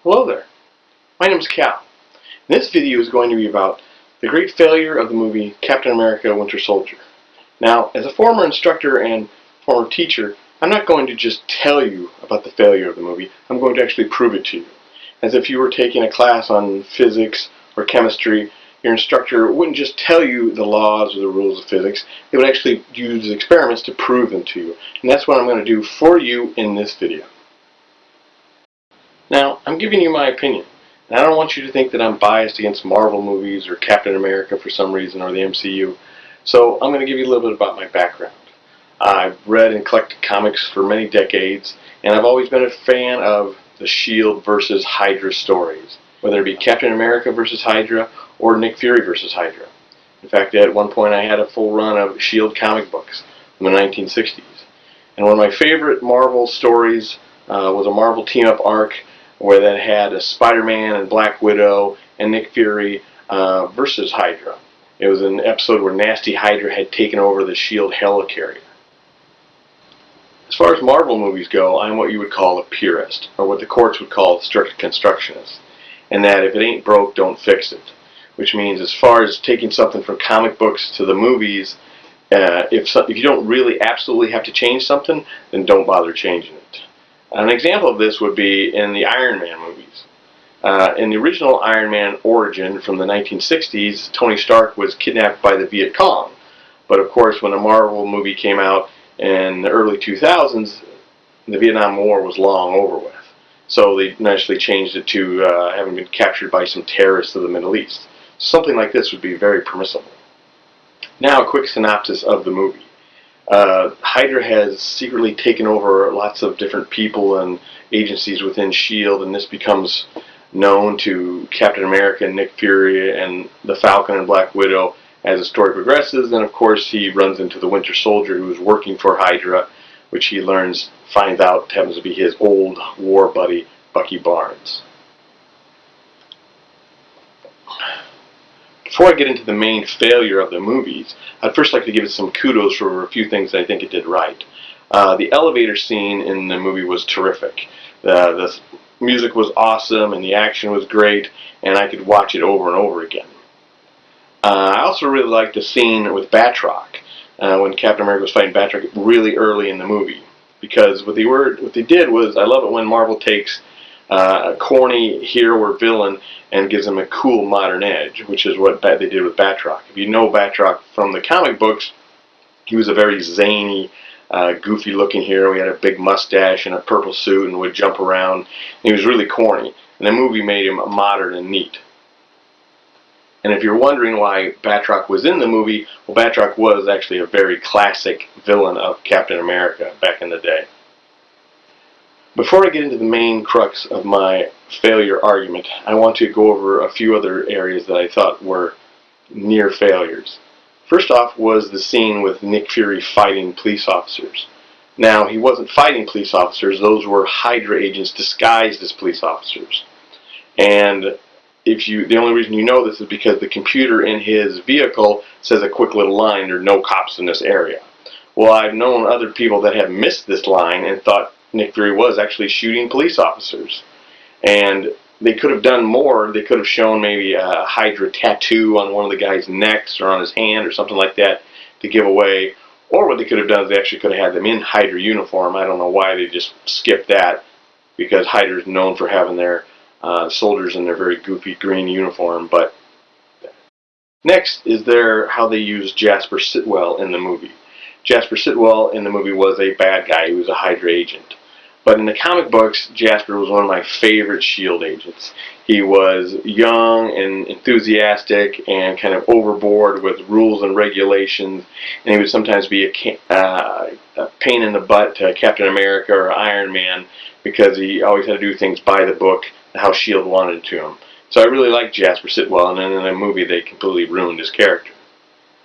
Hello there, my name is Cal. This video is going to be about the great failure of the movie Captain America Winter Soldier. Now, as a former instructor and former teacher, I'm not going to just tell you about the failure of the movie, I'm going to actually prove it to you. As if you were taking a class on physics or chemistry, your instructor wouldn't just tell you the laws or the rules of physics, they would actually use experiments to prove them to you. And that's what I'm going to do for you in this video. Now, I'm giving you my opinion, and I don't want you to think that I'm biased against Marvel movies or Captain America for some reason or the MCU, so I'm going to give you a little bit about my background. I've read and collected comics for many decades, and I've always been a fan of the Shield versus Hydra stories, whether it be Captain America versus Hydra or Nick Fury versus Hydra. In fact, at one point I had a full run of Shield comic books from the 1960s. And one of my favorite Marvel stories was a Marvel team-up arc where that had a Spider-Man and Black Widow and Nick Fury versus Hydra. It was an episode where Nasty Hydra had taken over the SHIELD helicarrier. As far as Marvel movies go, I'm what you would call a purist, or what the courts would call a strict constructionist, and that if it ain't broke, don't fix it. Which means as far as taking something from comic books to the movies, if you don't really absolutely have to change something, then don't bother changing it. An example of this would be in the Iron Man movies. In the original Iron Man origin from the 1960s, Tony Stark was kidnapped by the Viet Cong. But of course, when the Marvel movie came out in the early 2000s, the Vietnam War was long over with. So they naturally changed it to having been captured by some terrorists of the Middle East. Something like this would be very permissible. Now, a quick synopsis of the movie. Hydra has secretly taken over lots of different people and agencies within SHIELD, and this becomes known to Captain America, Nick Fury, and the Falcon and Black Widow as the story progresses. And of course, he runs into the Winter Soldier, who's working for Hydra, which he finds out happens to be his old war buddy, Bucky Barnes. Before I get into the main failure of the movies, I'd first like to give it some kudos for a few things that I think it did right. The elevator scene in the movie was terrific. The music was awesome and the action was great, and I could watch it over and over again. I also really liked the scene with Batroc, when Captain America was fighting Batroc really early in the movie. Because what they did was, I love it when Marvel takes a corny hero or villain and gives him a cool modern edge, which is what they did with Batroc. If you know Batroc from the comic books, he was a very zany, goofy looking hero. He had a big mustache and a purple suit and would jump around. He was really corny, and the movie made him modern and neat. And if you're wondering why Batroc was in the movie, well, Batroc was actually a very classic villain of Captain America back in the day. Before I get into the main crux of my failure argument, I want to go over a few other areas that I thought were near failures. First off was the scene with Nick Fury fighting police officers. Now, he wasn't fighting police officers, those were Hydra agents disguised as police officers. And the only reason you know this is because the computer in his vehicle says a quick little line, "There are no cops in this area." Well, I've known other people that have missed this line and thought Nick Fury was actually shooting police officers. And they could have done more. They could have shown maybe a Hydra tattoo on one of the guy's necks or on his hand or something like that to give away. Or what they could have done is they actually could have had them in Hydra uniform. I don't know why they just skipped that, because Hydra is known for having their soldiers in their very goofy green uniform. But next is how they used Jasper Sitwell in the movie. Jasper Sitwell in the movie was a bad guy. He was a Hydra agent. But in the comic books, Jasper was one of my favorite SHIELD agents. He was young and enthusiastic and kind of overboard with rules and regulations, and he would sometimes be a pain in the butt to Captain America or Iron Man because he always had to do things by the book, how SHIELD wanted to him. So I really liked Jasper Sitwell, and then in the movie they completely ruined his character.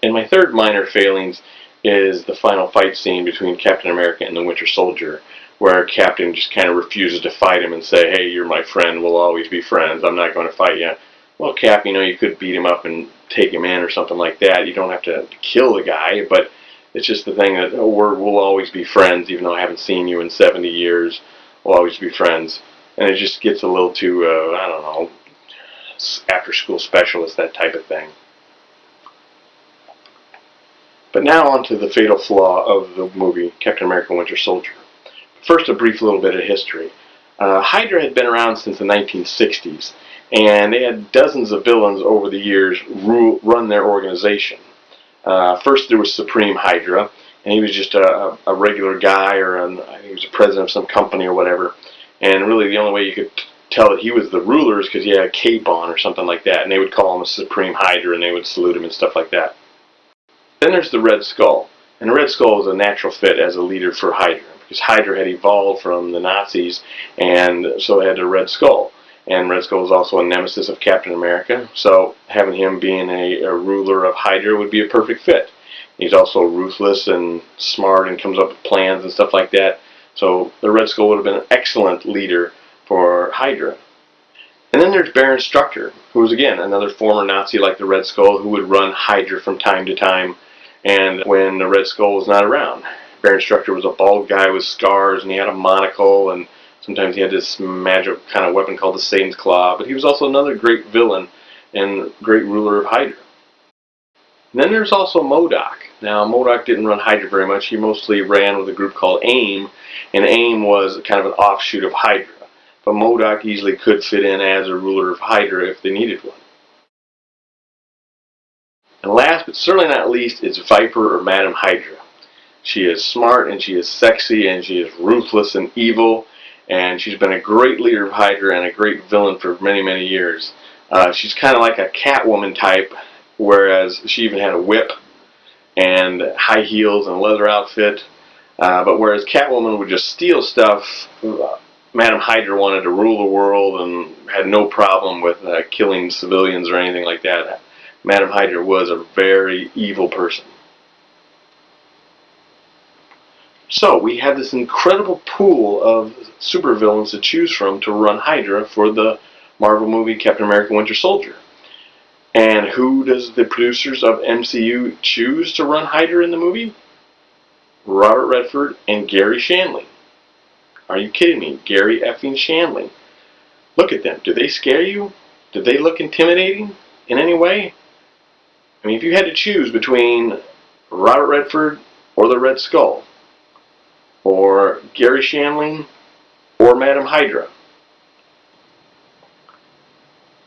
And my third minor failings is the final fight scene between Captain America and the Winter Soldier, where Captain just kind of refuses to fight him and say, "Hey, you're my friend, we'll always be friends, I'm not going to fight you." Well, Cap, you could beat him up and take him in or something like that. You don't have to kill the guy, but it's just the thing that, we'll always be friends, even though I haven't seen you in 70 years, we'll always be friends. and it just gets a little too, I don't know, after-school specialist, that type of thing. But now on to the fatal flaw of the movie Captain America Winter Soldier. First, a brief little bit of history. Hydra had been around since the 1960s, and they had dozens of villains over the years run their organization. First, there was Supreme Hydra, and he was just a regular guy, or he was a president of some company or whatever. And really, the only way you could tell that he was the ruler is because he had a cape on or something like that, and they would call him a Supreme Hydra, and they would salute him and stuff like that. Then there's the Red Skull, and the Red Skull is a natural fit as a leader for Hydra, because Hydra had evolved from the Nazis, and so they had a Red Skull. And Red Skull is also a nemesis of Captain America, so having him being a ruler of Hydra would be a perfect fit. He's also ruthless and smart and comes up with plans and stuff like that, so the Red Skull would have been an excellent leader for Hydra. And then there's Baron Strucker, who was again another former Nazi like the Red Skull, who would run Hydra from time to time, and when the Red Skull was not around. Baron Strucker was a bald guy with scars, and he had a monocle, and sometimes he had this magic kind of weapon called the Satan's Claw, but he was also another great villain and great ruler of Hydra. And then there's also MODOK. Now, MODOK didn't run Hydra very much. He mostly ran with a group called AIM, and AIM was kind of an offshoot of Hydra. But MODOK easily could fit in as a ruler of Hydra if they needed one. And last, but certainly not least, is Viper or Madam Hydra. She is smart, and she is sexy, and she is ruthless and evil, and she's been a great leader of Hydra and a great villain for many, many years. She's kind of like a Catwoman type, whereas she even had a whip and high heels and a leather outfit. But whereas Catwoman would just steal stuff, Madam Hydra wanted to rule the world and had no problem with killing civilians or anything like that. Madam Hydra was a very evil person. So we have this incredible pool of supervillains to choose from to run Hydra for the Marvel movie Captain America Winter Soldier. And who does the producers of MCU choose to run Hydra in the movie? Robert Redford and Gary Shandling. Are you kidding me? Gary effing Shandling. Look at them. Do they scare you? Do they look intimidating in any way? I mean, if you had to choose between Robert Redford or the Red Skull, or Gary Shandling or Madam Hydra,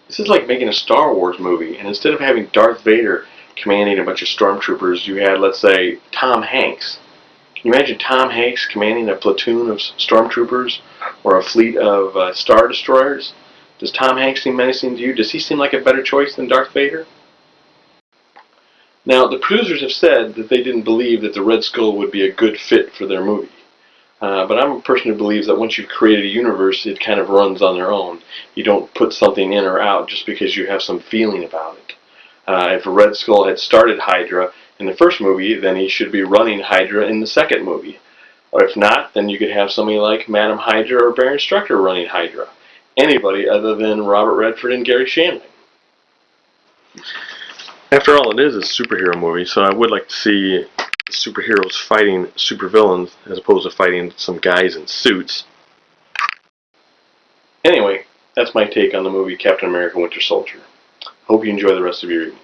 this is like making a Star Wars movie, and instead of having Darth Vader commanding a bunch of stormtroopers, you had, let's say, Tom Hanks. Can you imagine Tom Hanks commanding a platoon of stormtroopers or a fleet of Star Destroyers? Does Tom Hanks seem menacing to you? Does he seem like a better choice than Darth Vader? Now, the producers have said that they didn't believe that the Red Skull would be a good fit for their movie. But I'm a person who believes that once you've created a universe, it kind of runs on their own. You don't put something in or out just because you have some feeling about it. If a Red Skull had started Hydra in the first movie, then he should be running Hydra in the second movie. Or if not, then you could have somebody like Madam Hydra or Baron Strucker running Hydra. Anybody other than Robert Redford and Gary Shandling. After all, it is a superhero movie, so I would like to see superheroes fighting supervillains as opposed to fighting some guys in suits. Anyway, that's my take on the movie Captain America Winter Soldier. Hope you enjoy the rest of your evening.